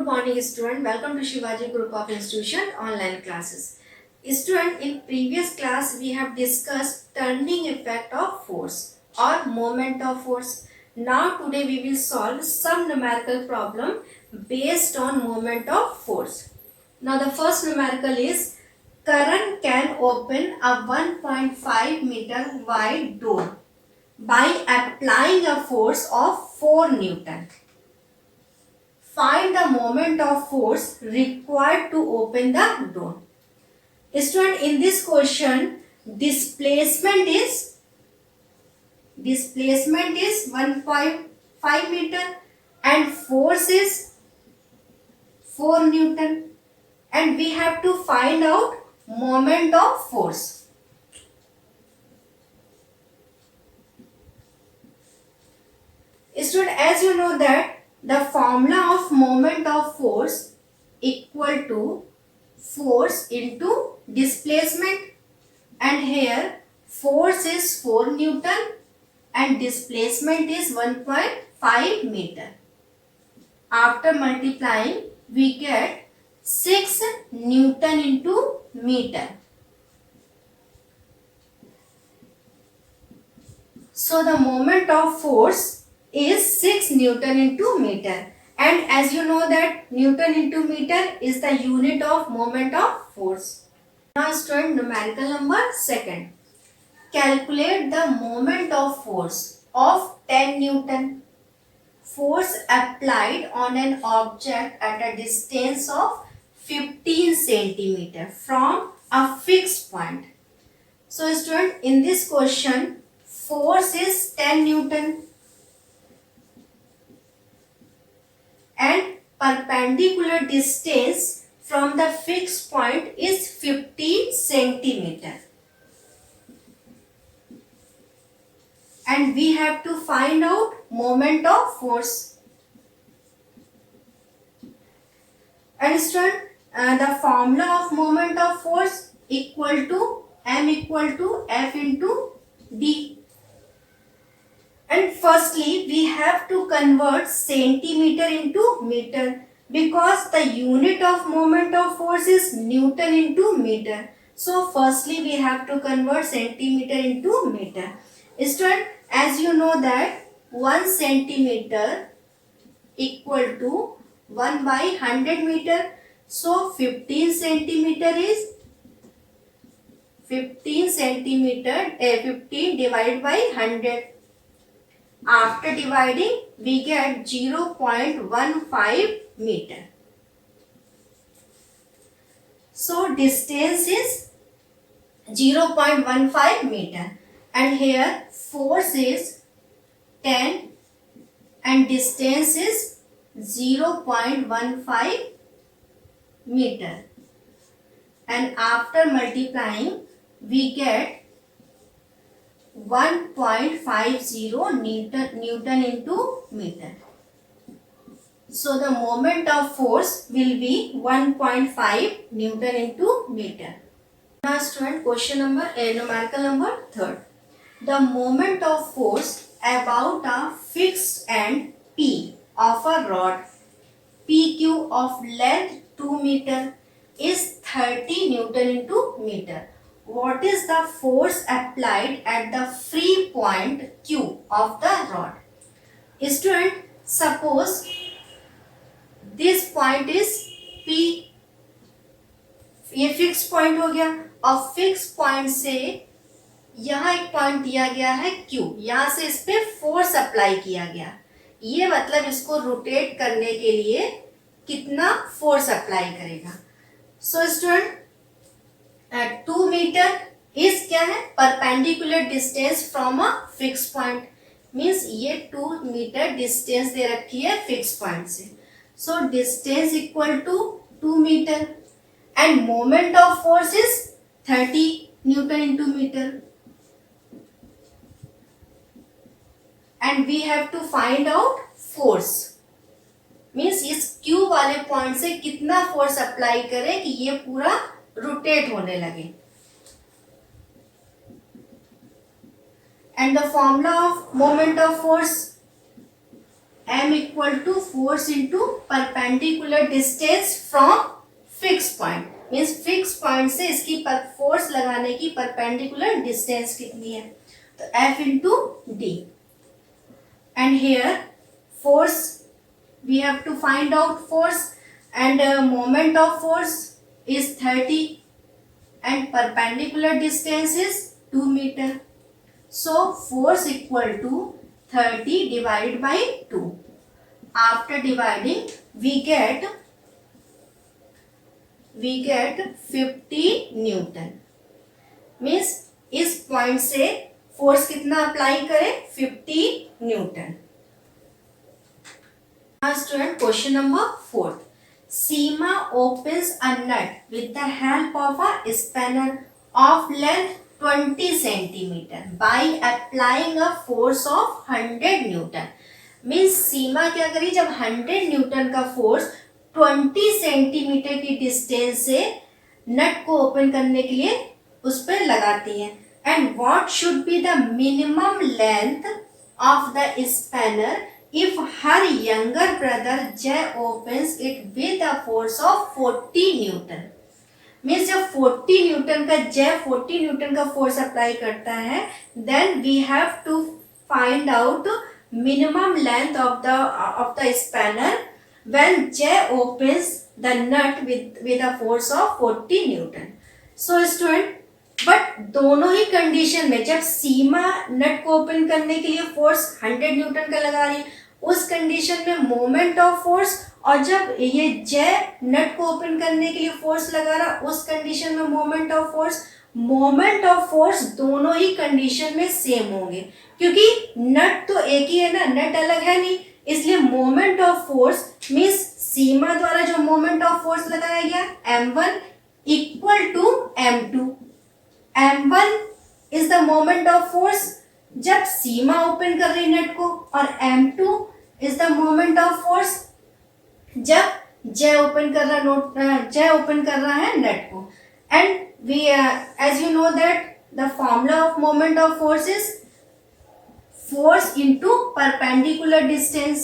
Good morning, student. Welcome to Shivaji Group of Institution online classes. Student, in previous class we have discussed turning effect of force or moment of force. Now today we will solve some numerical problem based on moment of force. Now the first numerical is Karan can open a 1.5 meter wide door by applying a force of 4 Newton. Find the moment of force required to open the door. Student, in this question, displacement is 1.5 meter and force is 4 Newton, and we have to find out moment of force. Student, as you know that the formula of moment of force equal to force into displacement, and here force is 4 Newton and displacement is 1.5 meter. After multiplying we get 6 Newton into meter. So the moment of force is 6 Newton into meter, and as you know that Newton into meter is the unit of moment of force. Now student, numerical number second. Calculate the moment of force of 10 Newton. Force applied on an object at a distance of 15 centimeter from a fixed point. So student, in this question force is 10 Newton and perpendicular distance from the fixed point is 15 centimeter. And we have to find out moment of force. And student, the formula of moment of force equal to M equal to F into D. And firstly, we have to convert centimeter into meter because the unit of moment of force is Newton into meter. So firstly, we have to convert centimeter into meter. Student, as you know that 1 centimeter equal to 1 by 100 meter. So 15 centimeter is 15 centimeter, 15 divided by 100. After dividing, we get 0.15 meter. So distance is 0.15 meter, and here force is 10 and distance is 0.15 meter. And after multiplying, we get 1.50 Newton into meter. So the moment of force will be 1.5 Newton into meter. Now student, numerical number third. The moment of force about a fixed end P of a rod PQ of length 2 meter is 30 Newton into meter. What is the force applied at the free point Q of the rod? Student, suppose this point is P, ये fix point हो गया, और fix point से यहाँ एक point दिया गया है Q, यहाँ से इस पे फोर्स अप्लाई किया गया. ये मतलब इसको रोटेट करने के लिए कितना फोर्स अप्लाई करेगा. सो स्टूडेंट, 2 मीटर इज क्या है, perpendicular distance from a fix point. Means ये 2 मीटर डिस्टेंस दे रखी है फिक्स पॉइंट से. So distance equal to 2 metre and moment of force is 30 Newton into meter, and we have to find out force. Means इस Q वाले point से कितना force apply करें कि ये पूरा रोटेट होने लगे. And the formula of moment of force m equal to force into perpendicular distance from fixed point, means fix point से इसकी फोर्स लगाने की परपेंडिकुलर डिस्टेंस कितनी है, तो F into D. And here force we have to find out force and moment of force is 30 and perpendicular distance is 2 metre. So force equal to 30 divided by 2. After dividing we get 50 newton. Means इस point से force कितना apply करें, 50 newton. Student question number 4. Seema opens a nut with the help of a spanner of length 20 centimeter by applying a force of 100 newton. Means Seema क्या करी, जब 100 Newton का force 20 centimetre की distance से नट को ओपन करने के लिए उस पर लगाती है. And what should be the minimum length of the spanner if her younger brother J opens it with a force of 40 newton. Means जब 40 न्यूटन का जे 40 न्यूटन का फोर्स अप्लाई करता है, then we have to find out minimum length of the spanner when J opens the nut with a force of 40 Newton. So student, but दोनों ही condition में जब सीमा नट को open करने के लिए फोर्स 100 न्यूटन का लगा रही है, उस कंडीशन में मोमेंट ऑफ फोर्स, और जब ये J नट को ओपन करने के लिए फोर्स लगा रहा, उस कंडीशन में मोमेंट ऑफ फोर्स दोनों ही कंडीशन में सेम होंगे, क्योंकि नट तो एक ही है ना, नट अलग है नहीं. इसलिए moment of force means Seema द्वारा जो मोमेंट ऑफ फोर्स लगाया गया m1 equal to m2. m1 is the moment of force जब सीमा ओपन कर रही नट को, और m2 is the moment of force जब J ओपन कर रहा है नट को. And we as you know that the formula of moment of force is force into perpendicular distance.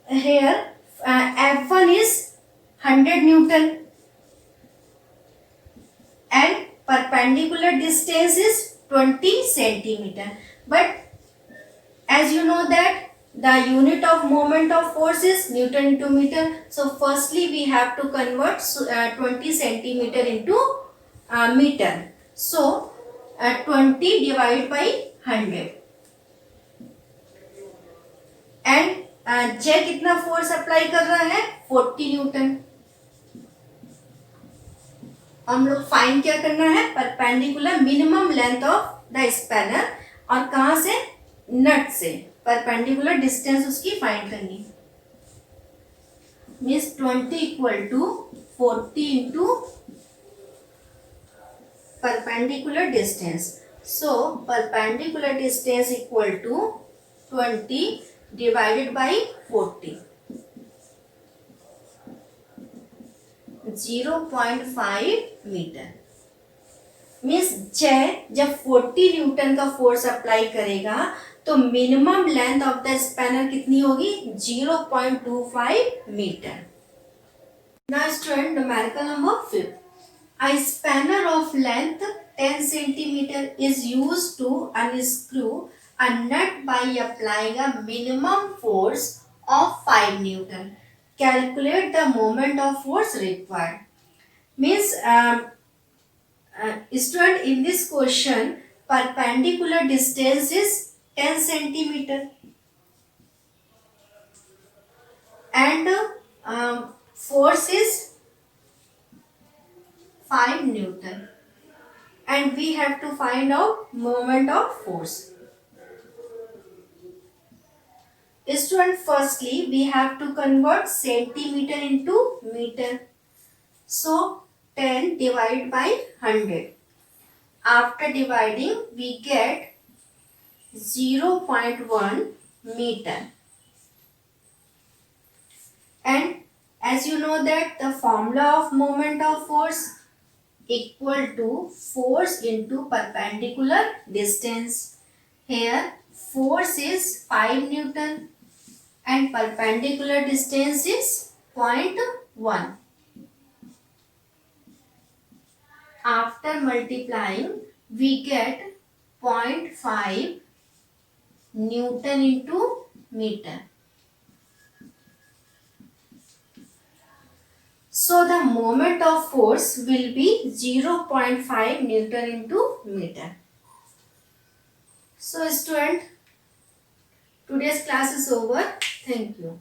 Here F1 is 100 Newton and perpendicular distance is 20 centimeter. But as you know that the unit of moment of force is Newton into meter. So firstly we have to convert 20 centimeter into meter. So 20 divided by 100. And J कितना force apply कर रहा है, 40 Newton. हम लोग find क्या करना है, perpendicular minimum length of the spanner, और कहां से, नट से परपेंडिकुलर डिस्टेंस उसकी फाइंड करनी. Means 20 equal to 40 into perpendicular distance. So perpendicular distance equal to 20 divided by 40, 0.5 metre. मीन्स जब 40 न्यूटन का फोर्स अप्लाई करेगा तो minimum length of the spanner कितनी होगी, 0.25 metre. Now student numerical number 5. A spanner of length 10 centimeter is used to unscrew a nut by applying a minimum force of 5 Newton. Calculate the moment of force required. Means student, in this question perpendicular distance is 10 centimeter and force is 5 Newton, and we have to find out moment of force. Student, firstly we have to convert centimeter into meter. So 10 divided by 100. After dividing we get 0.1 meter. And as you know that the formula of moment of force equal to force into perpendicular distance. Here force is 5 Newton and perpendicular distance is 0.1. After multiplying, we get 0.5 Newton into meter. So the moment of force will be 0.5 Newton into meter. So student, today's class is over. Thank you.